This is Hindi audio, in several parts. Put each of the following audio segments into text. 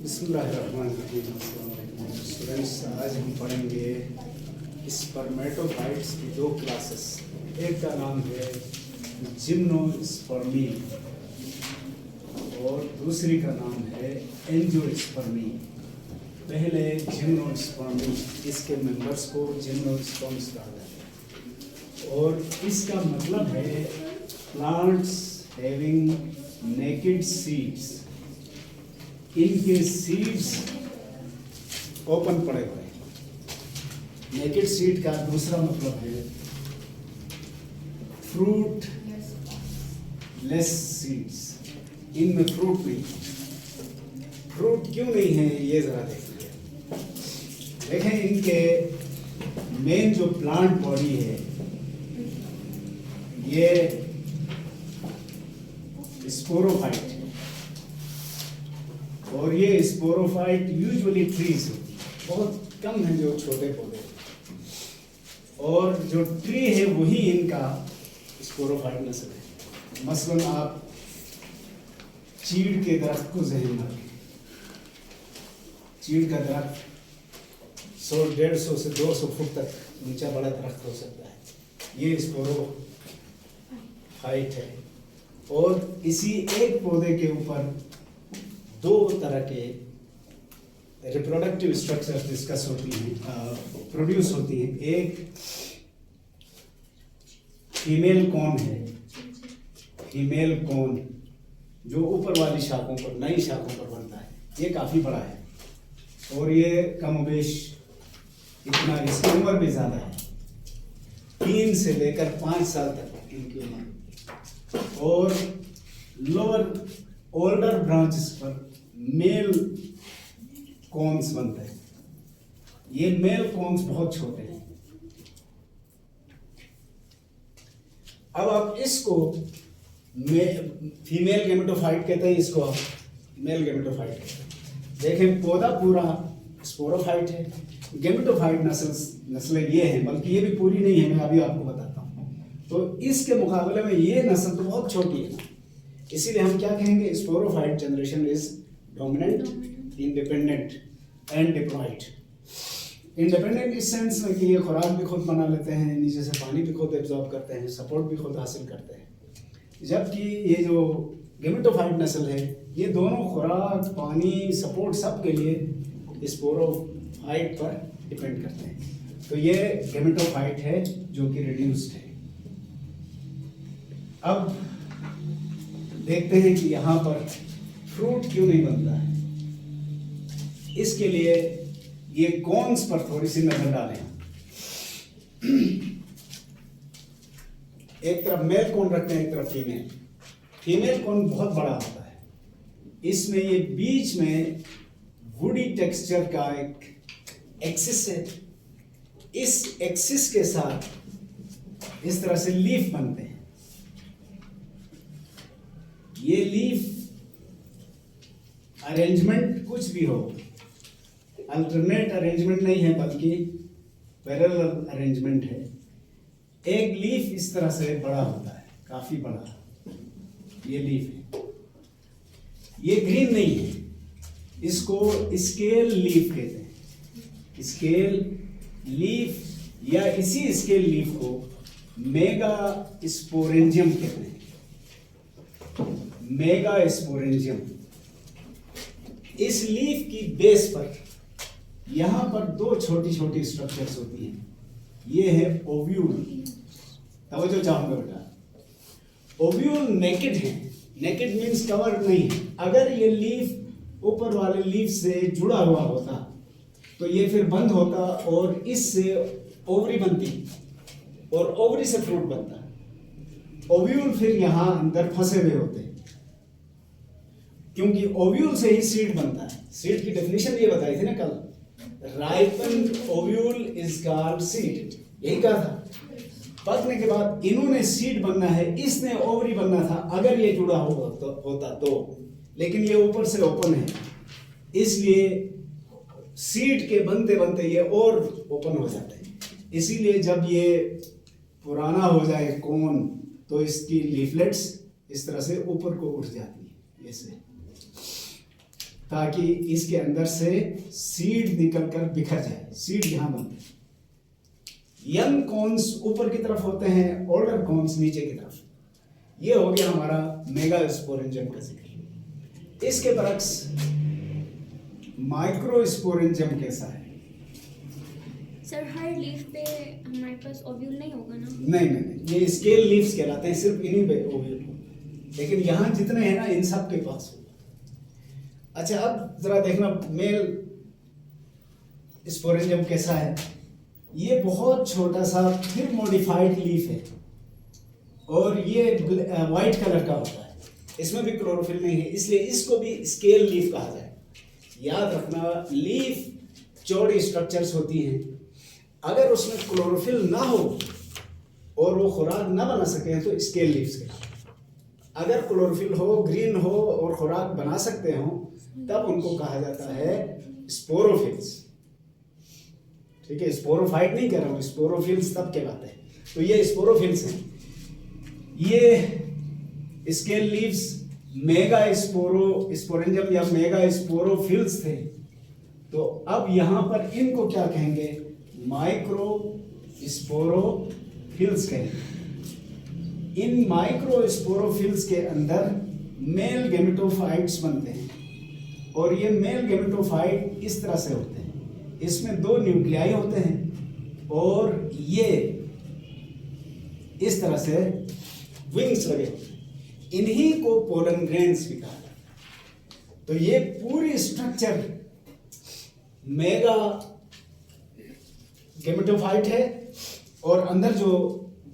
बिस्मिल्लाहिर्रहमानिर्रहीम। स्टूडेंट्स, आज हम पढ़ेंगे स्पर्मेटोफाइट्स की दो क्लासेस। एक का नाम है जिम्नोस्पर्मी और दूसरी का नाम है एंजियोस्पर्मी। पहले जिम्नोस्पर्मी, इसके मेंबर्स को जिम्नोस्पर्म्स कहा जाता है और इसका मतलब है प्लांट्स हैविंग नेकेड सीड्स। इनके सीड्स ओपन पड़े हुए हैं। नेकेड सीड का दूसरा मतलब है फ्रूट लेस सीड्स। इनमें फ्रूट नहीं। फ्रूट क्यों नहीं है ये जरा देखिए। देखें, इनके मेन जो प्लांट बॉडी है ये स्पोरोफाइट है और ये स्पोरोफाइट यूजुअली ट्रीज होती है, बहुत कम है जो छोटे पौधे और जो ट्री है वही इनका स्पोरोफाइट नस्ल है। मसलन आप चीड़ के दरख्त को जहन में रखें। चीड़ का दरख्त 100-150 से 200 फुट तक ऊंचा बड़ा दरख्त हो सकता है। ये स्पोरोफाइट है और इसी एक पौधे के ऊपर दो तरह के रिप्रोडक्टिव स्ट्रक्चर्स डिस्कस होती हैं, प्रोड्यूस होती हैं। एक फीमेल कॉन है, फीमेल कॉन जो ऊपर वाली शाखों पर, नई शाखों पर बनता है। ये काफ़ी बड़ा है और ये कमोबेश इतना, इसकी उम्र भी ज़्यादा है, 3 से लेकर 5 साल तक इनकी उम्र। और लोअर ओल्डर ब्रांचेस पर मेल कॉन्स बनते हैं। ये मेल कॉन्स बहुत छोटे हैं। अब आप इसको फीमेल गेमेटोफाइट कहते हैं, इसको मेल गेमेटोफाइट कहते हैं। देखें, पौधा पूरा स्पोरोफाइट है। गेमेटोफाइट नस्लें ये हैं, बल्कि ये भी पूरी नहीं है, मैं अभी आपको बताता हूँ। तो इसके मुकाबले में ये नस्ल तो बहुत छोटी है, इसीलिए हम क्या कहेंगे, sporophyte generation is dominant, independent and diploid. Independent इस सेंस में कि ये खुराक भी खुद बना लेते हैं, नीचे से पानी भी खुद एब्जॉर्ब करते हैं, सपोर्ट भी खुद हासिल करते हैं। जबकि ये जो गेमेटोफाइट नस्ल है, ये दोनों खुराक, पानी, सपोर्ट सब के लिए स्पोरोफाइट पर डिपेंड करते हैं। तो ये गेमेटोफाइट है जो कि रिड्यूस्ड है। अब देखते हैं कि यहाँ पर फ्रूट क्यों नहीं बनता है। इसके लिए ये कॉन्स पर थोड़ी सी नजर डालें। एक तरफ मेल कॉन रखते हैं, एक तरफ फीमेल। फीमेल कॉन बहुत बड़ा होता है। इसमें ये बीच में वुडी टेक्सचर का एक एक्सिस है। इस एक्सिस के साथ इस तरह से लीफ बनते हैं। ये लीफ अरेंजमेंट कुछ भी हो, अल्टरनेट अरेंजमेंट नहीं है बल्कि पैरेलल अरेंजमेंट है। एक लीफ इस तरह से बड़ा होता है, काफी बड़ा ये लीफ है। ये ग्रीन नहीं है, इसको स्केल लीफ कहते हैं। स्केल लीफ या इसी स्केल लीफ को मेगा स्पोरेंजियम कहते हैं। Mega sporangium. इस लीफ की बेस पर यहां पर दो छोटी छोटी स्ट्रक्चर्स होती हैं। ये है ओव्यूल। तवज्जो चाहूंगा बेटा, ओव्यूल नेकेड है। नेकेड मींस कवर नहीं है। अगर ये लीफ ऊपर वाले लीफ से जुड़ा हुआ होता तो ये फिर बंद होता और इससे ओवरी बनती और ओवरी से फ्रूट बनता। ओव्यूल फिर यहां अंदर फंसे हुए होते हैं, क्योंकि ओव्यूल से ही सीड बनता है। सीड की डेफिनेशन ये बताई थी ना कल, ripen ovule is called seed, यही कहा था। पकने के बाद इन्होंने सीड बनना है, इसने ओवरी बनना था अगर ये जुड़ा होता तो, लेकिन ये ऊपर से ओपन है, इसलिए सीड के बनते बनते ये और ओपन हो जाते हैं। इसीलिए जब ये पुराना हो जाए कोन तो इसकी लीफलेट्स इस तरह से ऊपर को उठ जाती है। ऐसे ताकि इसके अंदर से सीड निकलकर बिखर जाए। सीड यहाँ बनते हैं। यंग कॉन्स ऊपर की तरफ होते हैं, ओल्डर कॉन्स नीचे की तरफ। ये हो गया हमारा मेगास्पोरेंजियम का जिक्र। इसके बरक्स माइक्रोस्पोरेंजियम कैसा है? सर हर लीफ पे हमारे पास ओव्यूल नहीं होगा ना? नहीं, ये स्केल लीव्स कहलाते हैं, सिर्फ इन्हीं पे ओव्यूल। लेकिन यहाँ जितने हैं ना, इन सब के पास होगा। अच्छा, अब जरा देखना मेल स्पोरेंजियम कैसा है। ये बहुत छोटा सा फिर मॉडिफाइड लीफ है और ये वाइट कलर का होता है। इसमें भी क्लोरोफिल नहीं है, इसलिए इसको भी स्केल लीफ कहा जाए। याद रखना, लीफ चौड़ी स्ट्रक्चर्स होती हैं, अगर उसमें क्लोरोफिल ना हो और वो खुराक ना बना सके तो स्केल लीव्स के। अगर क्लोरोफिल हो, ग्रीन हो और खुराक बना सकते हो, तब उनको कहा जाता है स्पोरोफिल्स। ठीक है, स्पोरोफाइट नहीं कह रहा हूँ, स्पोरोफिल्स तब कहलाते हैं। तो ये स्पोरोफिल्स हैं। ये स्केल लीव्स स्पोरेंजियम या मेगा स्पोरोफिल्स थे। तो अब यहां पर इनको क्या कहेंगे? माइक्रो स्पोरोफिल्स कहेंगे। इन माइक्रो स्पोरोफिल्स के अंदर मेल गेमेटोफाइट्स बनते हैं और ये मेल गेमेटोफाइट इस तरह से होते हैं। इसमें 2 न्यूक्लियाई होते हैं और ये इस तरह से विंग्स लगे होते हैं। इन्हीं को पोलन ग्रेन्स भी कहा जाता है। तो ये पूरी स्ट्रक्चर मेगा गेमेटोफाइट है और अंदर जो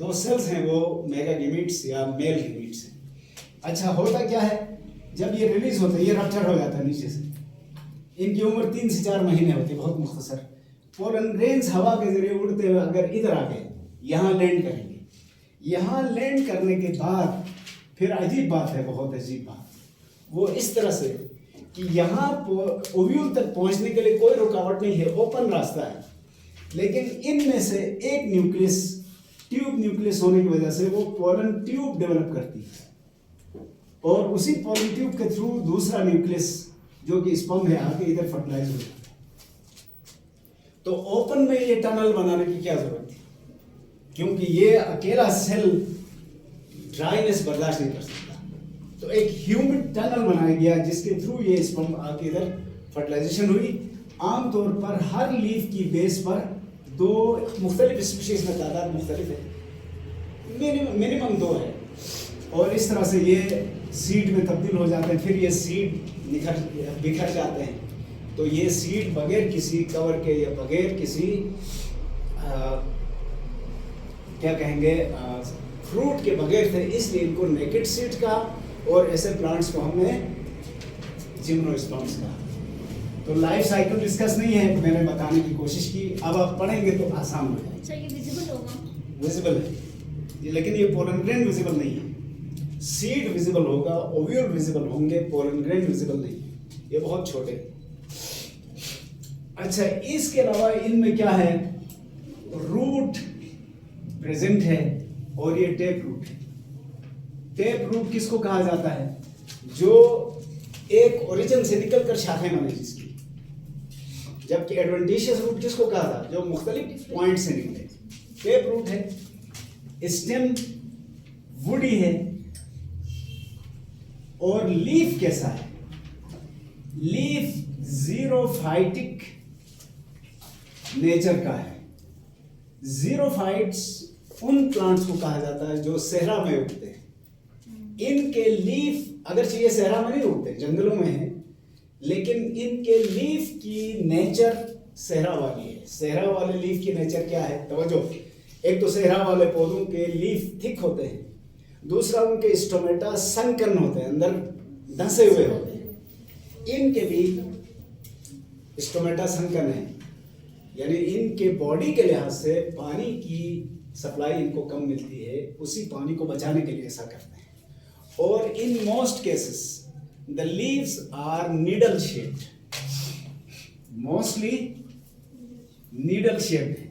2 सेल्स हैं वो मेगा गेमीट्स या मेल गेमीट्स हैं। अच्छा, होता क्या है, जब ये रिलीज होता है, ये रप्चर हो जाता है नीचे से। इनकी उम्र 3 से 4 महीने होती है, बहुत मुख्तसर। पोलन ग्रेन्स हवा के जरिए उड़ते हुए अगर इधर आ गए, यहाँ लैंड करेंगे। यहाँ लैंड करने के बाद फिर अजीब बात है, बहुत अजीब बात, वो इस तरह से कि यहाँ ओव्यूल तक पहुँचने के लिए कोई रुकावट नहीं है, ओपन रास्ता है। लेकिन इनमें से एक न्यूक्लियस, ट्यूब न्यूक्लियस होने की वजह से वो पोलन ट्यूब डेवलप करती है और उसी पोलन ट्यूब के थ्रू दूसरा न्यूक्लियस जो कि स्पर्म है आके इधर फर्टिलाइज हो जाता है। तो ओपन में ये टनल बनाने की क्या जरूरत थी? क्योंकि ये अकेला सेल ड्राइनेस बर्दाश्त नहीं कर सकता। तो एक ह्यूमिड टनल बनाया गया जिसके थ्रू ये स्पर्म आके इधर फर्टिलाइजेशन हुई। आमतौर पर हर लीफ की बेस पर 2 मुख्तलिफ स्पीशीज में तादाद मुख्तलिफ है, मिनिमम 2 है और इस तरह से ये सीड में तब्दील हो जाते हैं। फिर ये सीड बिखर जाते हैं। तो ये सीड बगैर किसी कवर के या बगैर किसी क्या कहेंगे फ्रूट के बगैर थे, इसलिए इनको नेकेड सीड का और ऐसे प्लांट्स को हमने जिम्नोस्पर्म्स कहा। तो लाइफ साइकिल डिस्कस नहीं है, मैंने बताने की कोशिश की। अब आप पढ़ेंगे तो आसान हो जाएगा। सर ये विजिबल होगा? विजिबल है, लेकिन ये पोलन ग्रेन विजिबल नहीं है। सीड विजिबल होगा, ओव्यूल विजिबल होंगे, पोलन ग्रेन विजिबल नहीं है, ये बहुत छोटे। अच्छा, इसके अलावा इनमें क्या है? रूट प्रेजेंट है और ये टेप रूट है। टेप रूट किसको कहा जाता है? जो एक ओरिजिन से निकलकर शाखाएं बने जिसकी। जबकि एडवेंटिशियस रूट किसको कहा था? जो मुख्तलिफ पॉइंट से निकले। टेप रूट है। स्टेम वुडी है और लीफ कैसा है? लीफ जीरोफाइटिक नेचर का है। जीरोफाइट्स उन प्लांट्स को कहा जाता है जो सहरा में उगते हैं। इनके लीफ अगर ये सहरा में नहीं उगते, जंगलों में है, लेकिन इनके लीफ की नेचर सहरा वाली है। सहरा वाले लीफ की नेचर क्या है? तवज्जो, एक तो सहरा वाले पौधों के लीफ थिक होते हैं, दूसरा उनके स्टोमेटा संकन होते हैं, अंदर धंसे हुए होते हैं। इनके भी स्टोमेटा संकन है, यानी इनके बॉडी के लिहाज से पानी की सप्लाई इनको कम मिलती है, उसी पानी को बचाने के लिए ऐसा करते हैं। और in most cases the leaves are needle shaped, mostly needle shaped है।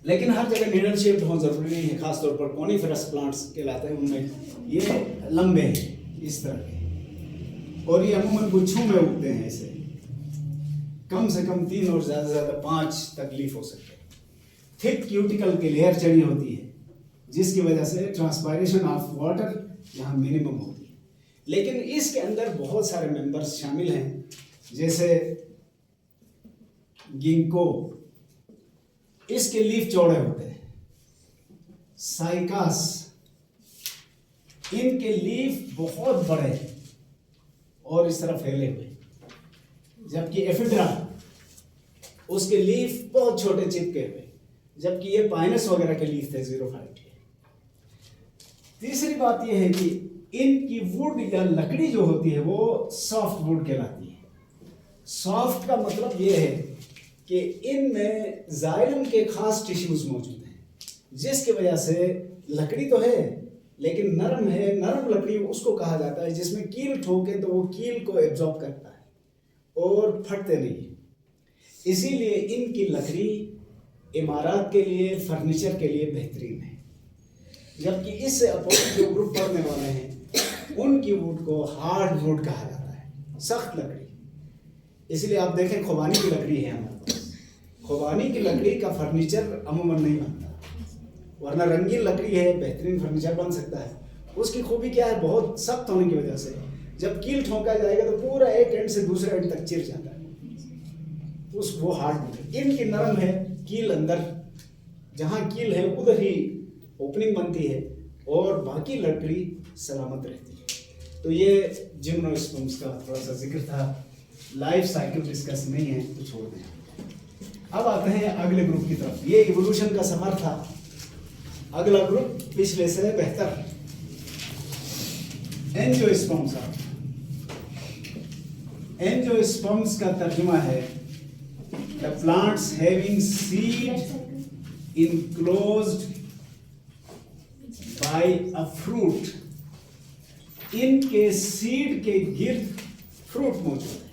लेकिन हर जगह नीडल शेप्ड हो जरूरी नहीं है, खासतौर पर कॉनिफेरस प्लांट्स कहलाते हैं उनमें ये लंबे हैं इस तरह के, और ये अमूमन गुच्छों में उगते हैं। ऐसे कम से कम 3 और ज़्यादा से ज़्यादा 5 तक लीफ हो सकते हैं। थिक क्यूटिकल की लेयर चढ़ी होती है जिसकी वजह से ट्रांसपायरेशन ऑफ वाटर यहाँ मिनिमम होती है। लेकिन इसके अंदर बहुत सारे मेंबर्स शामिल हैं, जैसे गिंको, इसके लीफ चौड़े होते हैं। साइकास, इनके लीफ बहुत बड़े और इस तरह फैले हुए, जबकि एफिड्रा, उसके लीफ बहुत छोटे चिपके हुए, जबकि ये पाइनस वगैरह के लीफ थे ज़ीरोफाइट के। तीसरी बात यह है कि इनकी वुड या लकड़ी जो होती है वो सॉफ्ट वुड कहलाती है। सॉफ्ट का मतलब ये है कि इनमें जाइलम के खास टिश्यूज मौजूद हैं, जिसकी वजह से लकड़ी तो है लेकिन नरम है। नरम लकड़ी उसको कहा जाता है जिसमें कील ठोके तो वो कील को एब्जॉर्ब करता है और फटते नहीं है। इसीलिए इनकी लकड़ी इमारत के लिए, फर्नीचर के लिए बेहतरीन है। जबकि इससे अपोजिट जो ग्रुप पढ़ने वाले हैं उनकी वुड को हार्ड वुड कहा जाता है, सख्त लकड़ी। इसलिए आप देखें खुबानी की लकड़ी है हमारे पास, खुबानी की लकड़ी का फर्नीचर अमूमन नहीं बनता, वरना रंगीन लकड़ी है, बेहतरीन फर्नीचर बन सकता है। उसकी खूबी क्या है, बहुत सख्त होने की वजह से जब कील ठोका जाएगा तो पूरा एक एंड से दूसरे एंड तक चिर जाता है, वो हार्ड वुड। इनकी नरम है, कील अंदर, जहाँ कील है उधर ही ओपनिंग बनती है और बाकी लकड़ी सलामत रहती है। तो ये जिम्नोस्पर्म्स का थोड़ा सा जिक्र था, लाइफ साइकिल डिस्कस नहीं है तो छोड़ दें। अब आते हैं अगले ग्रुप की तरफ। ये इवोल्यूशन का सफर था। अगला ग्रुप पिछले से बेहतर, एंजियोस्पर्म्स। एंजियोस्पर्म्स का तर्जुमा है the plants having seed enclosed bye a fruit. इनके सीड के गिर्द फ्रूट मौजूद है।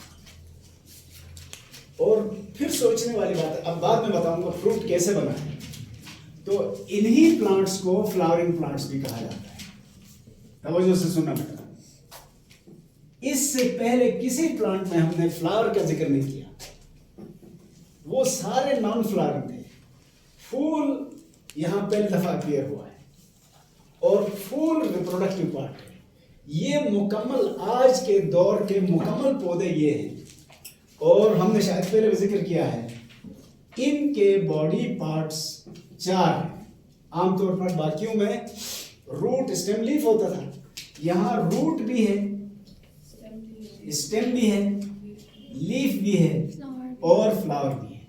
और फिर सोचने वाली बात है, अब बाद में बताऊंगा फ्रूट कैसे बना है। तो इन्हीं प्लांट्स को फ्लावरिंग प्लांट्स भी कहा जाता है। तवज्जो से सुनना बेटा, इससे पहले किसी प्लांट में हमने फ्लावर का जिक्र नहीं किया, वो सारे नॉन फ्लावरिंग थे। फूल यहां पहली दफा क्लियर हुआ है और फूल रिप्रोडक्टिव पार्ट है। ये मुकम्मल आज के दौर के मुकम्मल पौधे ये हैं। और हमने शायद पहले भी जिक्र किया है, इनके बॉडी पार्ट्स 4 हैं। आमतौर पर बाकियों में रूट, स्टेम, लीफ होता था, यहाँ रूट भी है, स्टेम भी है, लीफ भी है और फ्लावर भी है।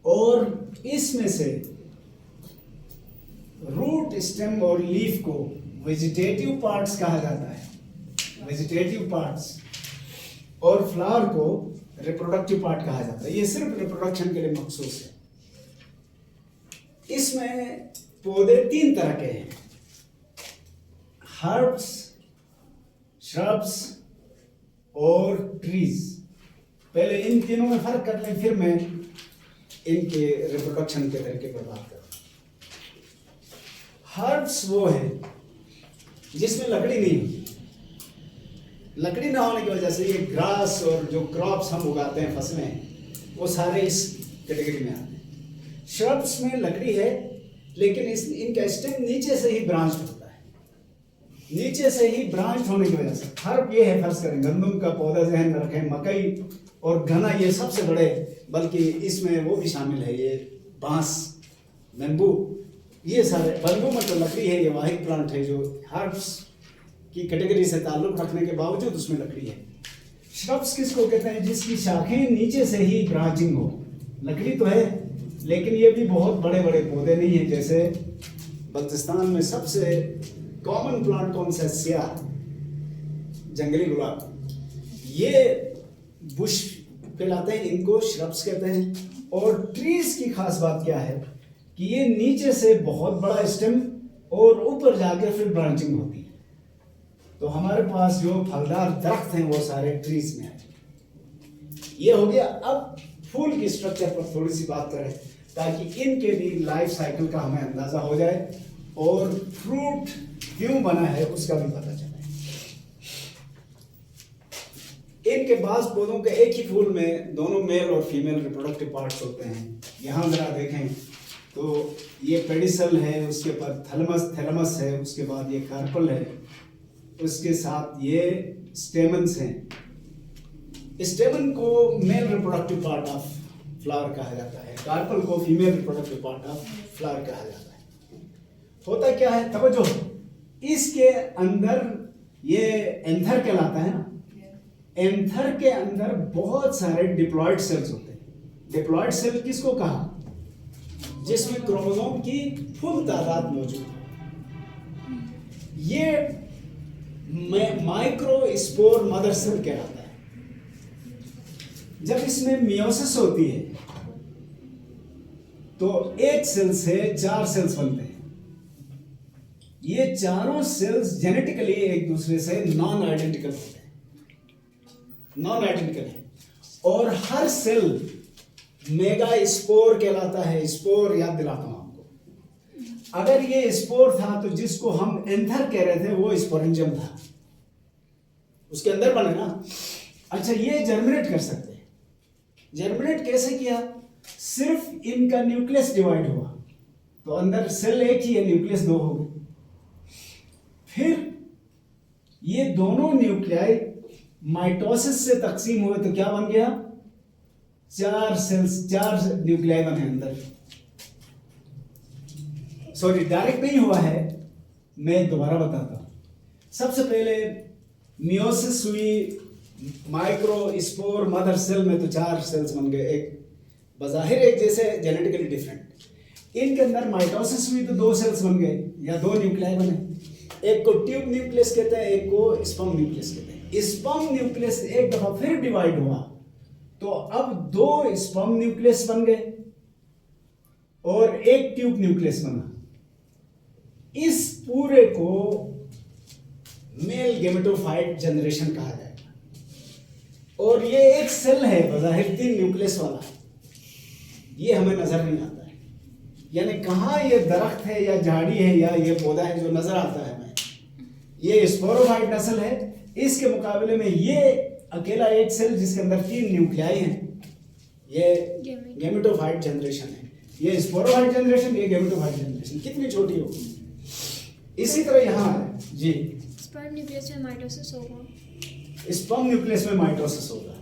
और इसमें से रूट, स्टेम और लीफ को वेजिटेटिव पार्ट्स कहा जाता है, वेजिटेटिव पार्ट्स, और फ्लावर को रिप्रोडक्टिव पार्ट कहा जाता है। ये सिर्फ रिप्रोडक्शन के लिए मखसूस है। इसमें पौधे 3 तरह के हैं, हर्ब्स, श्रब्स और ट्रीज। पहले इन तीनों में फर्क कर लें, फिर मैं इनके रिप्रोडक्शन के तरीके पर बात करूं। हर्ब्स वो है जिसमें लकड़ी नहीं होती। लकड़ी ना होने की वजह से ये ग्रास और जो क्रॉप्स हम उगाते हैं, फसलें, वो सारे इस कैटेगरी में आते हैं। श्रब्स में लकड़ी है लेकिन इनका स्टेम नीचे से ही ब्रांच होता है, नीचे से ही ब्रांच होने की वजह से। हर्ब ये है, फर्ज करें गंदम का पौधा जहन में रखें, मकई और घना, ये सबसे बड़े, बल्कि इसमें वो भी शामिल है, ये बांस, नींबू, ये सारे। बम्बू मतलब लकड़ी है, ये वाहिद प्लांट है जो हर्ब्स की कैटेगरी से ताल्लुक रखने के बावजूद उसमें लकड़ी है। श्रब्स किसको कहते हैं, जिसकी शाखें नीचे से ही ब्रांचिंग हो। लकड़ी तो है लेकिन ये भी बहुत बड़े बड़े पौधे नहीं है। जैसे बल्तिस्तान में सबसे कॉमन प्लांट कौन सा है, स्याह, जंगली गुलाब, ये बुश कहलाते हैं, इनको श्रब्स कहते हैं। और ट्रीज की खास बात क्या है कि ये नीचे से बहुत बड़ा स्टेम और ऊपर जाके फिर ब्रांचिंग होती है। तो हमारे पास जो फलदार दरख्त हैं वो सारे ट्रीज में आए। ये हो गया। अब फूल की स्ट्रक्चर पर थोड़ी सी बात करें। ताकि इनके भी लाइफ साइकिल का हमें अंदाजा हो जाए और फ्रूट क्यों बना है उसका भी पता चले। इनके बाज पौधों के एक ही फूल में दोनों मेल और फीमेल रिप्रोडक्टिव पार्ट्स होते हैं। यहाँ जरा देखें तो ये पेडिसल है, उसके बाद थैलमस है, उसके बाद ये कार्पल है, उसके साथ ये स्टेमन्स हैं। स्टेमन को male reproductive part of flower कहा जाता है, कार्पल को female reproductive part of flower कहा जाता है। होता क्या है, तवज्जो, इसके अंदर ये एंथर कहलाता है ना, एंथर के अंदर बहुत सारे डिप्लॉयड सेल्स होते हैं। डिप्लॉयड सेल किसको कहा, जिसमें क्रोमोसोम की फुल तादाद मौजूद है। ये माइक्रोस्पोर मदर सेल कहलाता है। जब इसमें मियोसिस होती है तो एक सेल से 4 सेल्स बनते हैं। ये चारों सेल्स जेनेटिकली एक दूसरे से नॉन आइडेंटिकल होते हैं, नॉन आइडेंटिकल है, और हर सेल मेगा स्पोर कहलाता है। स्पोर याद दिलाता हूं आपको, अगर ये स्पोर था तो जिसको हम एंथर कह रहे थे वो स्पोरेंजियम था, उसके अंदर बने ना। अच्छा, ये जर्मिनेट कर सकते हैं। जर्मिनेट कैसे किया, सिर्फ इनका न्यूक्लियस डिवाइड हुआ तो अंदर सेल एक ही है, न्यूक्लियस 2 हो गए। फिर ये दोनों न्यूक्लियाई माइटोसिस से तकसीम हुए तो क्या बन गया, 4 सेल्स, 4 न्यूक्लियाई बने अंदर। सॉरी, डायरेक्ट नहीं हुआ है, मैं दोबारा बताता हूं। सबसे पहले मियोसिस हुई माइक्रोस्पोर मदर सेल में तो 4 सेल्स बन गए, एक बज़ाहिर एक जैसे, जेनेटिकली डिफरेंट। इनके अंदर माइटोसिस हुई तो 2 सेल्स बन गए या 2 न्यूक्लियाई बने। एक को ट्यूब न्यूक्लियस कहते हैं, एक को स्पर्म न्यूक्लियस कहते हैं। स्पर्म न्यूक्लियस एक दफा फिर डिवाइड हुआ तो अब 2 स्पर्म न्यूक्लियस बन गए और एक ट्यूब न्यूक्लियस बना। इस पूरे को मेल गेमेटोफाइट जनरेशन कहा जाएगा। और ये एक सेल है बज़ाहिर 3 न्यूक्लियस वाला, ये हमें नजर नहीं आता है। यानी कहाँ ये दरख्त है या झाड़ी है या ये पौधा है जो नजर आता है हमें, ये स्पोरोफाइट नस्ल है। इसके मुकाबले में ये अकेला एक सेल जिसके अंदर 3 न्यूक्लियाई हैं, ये गेमेटोफाइट जनरेशन है। ये स्पोरोफाइट जनरेशन, ये गेमेटोफाइट जनरेशन, कितनी छोटी होगी। इसी तरह यहाँ है जी, स्पर्म न्यूक्लियस में माइटोसिस होगा, स्पर्म न्यूक्लियस में माइटोसिस होगा।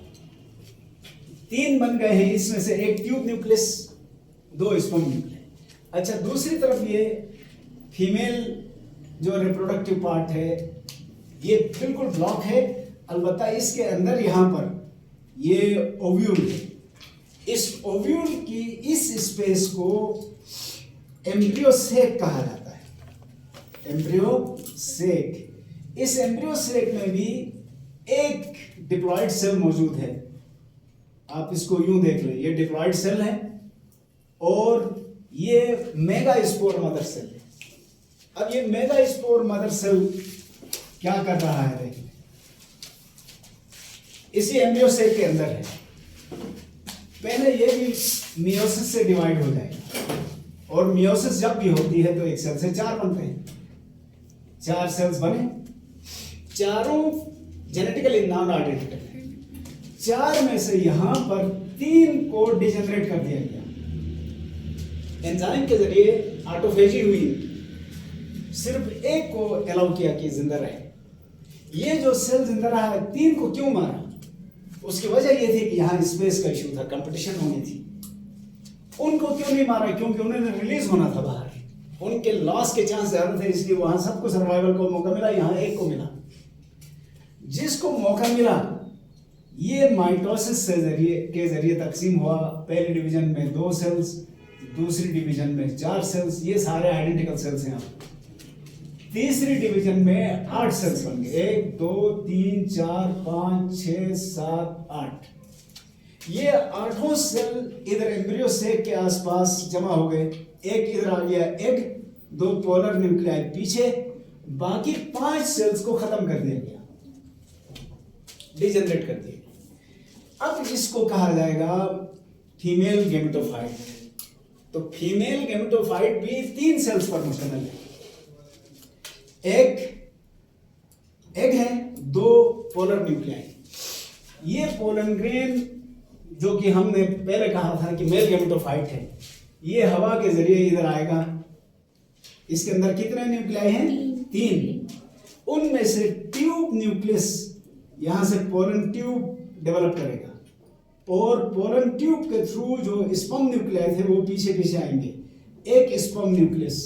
3 बन गए हैं, इसमें से एक ट्यूब न्यूक्लियस, 2 स्पर्म न्यूक्लियस। अच्छा, दूसरी तरफ ये फीमेल जो रिप्रोडक्टिव पार्ट है ये बिल्कुल ब्लॉक है, अलबत्ता इसके अंदर यहाँ पर ये ओव्यूल है। इस ओव्यूल की इस स्पेस को एम्ब्रियो सेक कहा जाता है। एम्ब्रियो सेक, इस एम्ब्रियो सेक में भी एक डिप्लॉयड सेल मौजूद है। आप इसको यूं देख लें, ये डिप्लॉयड सेल है और ये मेगा स्पोर मदर सेल है। अब ये मेगा स्पोर मदर सेल क्या कर रहा है, देखिए, इसी एम्ब्रियो सेल के अंदर है। पहले ये भी मियोसिस से डिवाइड हो जाएगा और मियोसिस जब भी होती है तो एक सेल से 4 बनते हैं। 4 सेल्स बने, चारों जेनेटिकली नॉन आइडेंटिकल है। 4 में से यहां पर 3 को डिजेनरेट कर दिया गया, एंजाइम के जरिए ऑटोफेजी हुई, सिर्फ एक को अलाउ किया कि जिंदा रहे। ये जो सेल जिंदा रहा है, 3 को क्यों मारा, उसकी वजह यह थी कि यहाँ स्पेस का इशू था, कंपटीशन होनी थी। उनको क्यों नहीं मारा, क्योंकि उन्हें रिलीज होना था बाहर, उनके लॉस के चांस ज्यादा थे, इसलिए वहां सबको सर्वाइवल को मौका मिला, यहाँ एक को मिला। जिसको मौका मिला ये माइटोसिस के जरिए तकसीम हुआ। पहले डिवीजन में 2 सेल्स, दूसरी डिवीजन में 4 सेल्स, ये सारे आइडेंटिकल सेल्स हैं। तीसरी डिवीजन में 8 सेल्स बन गए, 1 2 3 4 5 6 7 8। ये 8 सेल इधर एम्ब्रियो सेक के आसपास जमा हो गए। एक इधर आ गया एग, 2 पोलर न्यूक्लियाई पीछे, बाकी 5 सेल्स को खत्म कर दिया गया, डिजेनरेट कर दिया गया। अब इसको कहा जाएगा फीमेल गेमेटोफाइट। तो फीमेल गेमेटोफाइट भी 3 सेल्स पर मुश्तमिल है। एक एग है, 2 पोलर न्यूक्लियाई। ये पोलन ग्रेन जो कि हमने पहले कहा था कि मेल गेमेटोफाइट है, ये हवा के जरिए इधर आएगा। इसके अंदर कितने न्यूक्लियाई हैं? 3। उनमें से ट्यूब न्यूक्लियस यहां से पोलन ट्यूब डेवलप करेगा और पोलन ट्यूब के थ्रू जो स्पर्म न्यूक्लियाई थे वो पीछे पीछे आएंगे। एक स्पर्म न्यूक्लियस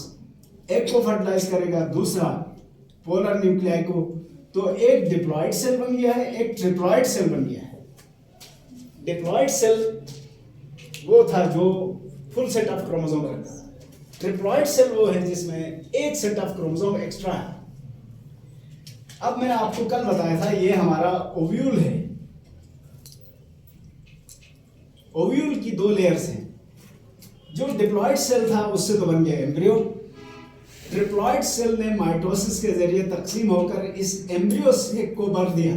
एक को फर्टिलाइज करेगा, दूसरा पोलर न्यूक्लियाई को। तो एक डिप्लॉइड सेल बन गया है, एक ट्रिप्लॉइड सेल बन गया है। डिप्लॉइड सेल वो था जो फुल सेट ऑफ क्रोमोसोम रखता था। ट्रिप्लॉइड सेल वो है जिसमें एक सेट ऑफ क्रोमोसोम एक्स्ट्रा है। अब मैंने आपको कल बताया था ये हमारा ओव्यूल है। ओव्यूल की 2 लेयर्स हैं। जो डिप्लॉइड सेल था उससे तो बन गया एम्ब्रियो। ट्रिप्लॉइड सेल ने माइटोसिस के जरिए तकसीम होकर इस एम्ब्रियो सेक को भर दिया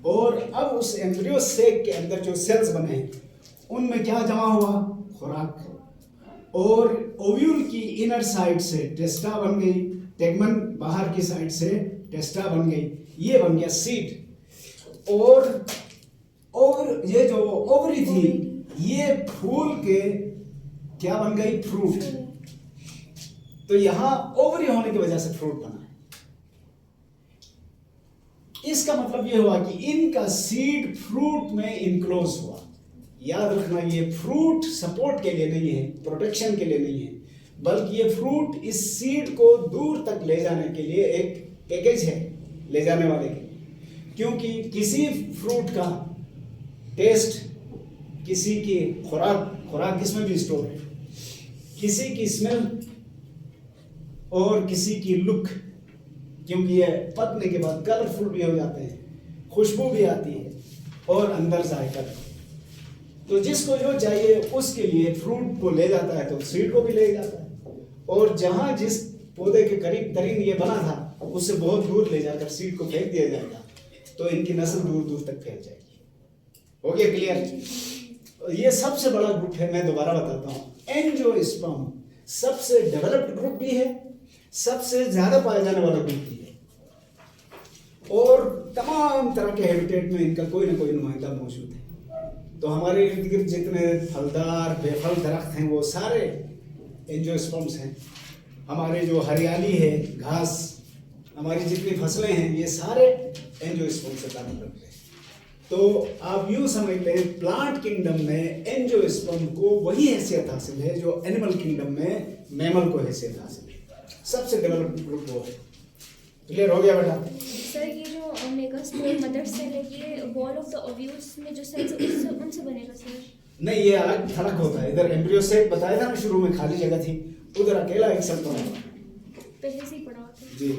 और अब उस एम्ब्रियो सेक के अंदर जो सेल्स बने हैं उनमें क्या जमा हुआ? खुराक। और ओव्यूल की इनर साइड से टेस्टा बन गई, टेगमन बाहर की साइड से टेस्टा बन गई, ये बन गया सीड। और ये जो ओवरी थी ये फूल के क्या बन गई? फ्रूट। तो यहां ओवरी होने की वजह से फ्रूट बना है। इसका मतलब ये हुआ कि इनका सीड फ्रूट में इनक्लोज हुआ। याद रखना, ये फ्रूट सपोर्ट के लिए नहीं है, प्रोटेक्शन के लिए नहीं है, बल्कि ये फ्रूट इस सीड को दूर तक ले जाने के लिए एक पैकेज है ले जाने वाले के। क्योंकि किसी फ्रूट का टेस्ट, किसी की खुराक किसमें भी स्टोर है, किसी की स्मेल और किसी की लुक, क्योंकि ये पकने के बाद कलरफुल भी हो जाते हैं, खुशबू भी आती है और अंदर जायका। तो जिसको जो चाहिए उसके लिए फ्रूट को ले जाता है तो सीड को भी ले जाता है। और जहां जिस पौधे के करीब तरीन ये बना था उससे बहुत दूर ले जाकर सीड को फेंक दिया जाएगा, तो इनकी नस्ल दूर दूर तक फैल जाएगी। हो गया क्लियर? ये सबसे बड़ा ग्रुप है, मैं दोबारा बताता हूँ। एंजियोस्पर्म सबसे डेवलप्ड ग्रुप भी है, सबसे ज्यादा पाया जाने वाला ग्रुप भी है और तमाम तरह के हैबिटेट में इनका कोई ना कोई नुमाइंदा मौजूद है। तो हमारे इर्द गिर्द जितने फलदार बेफल दरख्त हैं वो सारे एंजियोस्पर्म्स हैं। हमारे जो हरियाली है, घास, हमारी जितनी फसलें हैं ये सारे एंजियोस्पर्म से ताल्लुक रखते हैं। तो आप यूं समझ लें, प्लांट किंगडम में एंजियोस्पर्म को वही हैसियत हासिल है जो एनिमल किंगडम में मैमल को हैसियत हासिल है। सबसे डेवलप्ड ग्रुप वो है। क्लियर हो गया बेटा? सर ये जो मेगास्पोर मदर सेल है ये वॉल ऑफ द ओव्यूल्स में जो सेल्स उनसे बनेगा सर? नहीं, ये अलग थलग होता है। इधर एम्ब्रियो सेक बताया था ना, शुरू में खाली जगह थी, उधर अकेला एक सेल बना। पहले से ही पढ़ा होता है जी।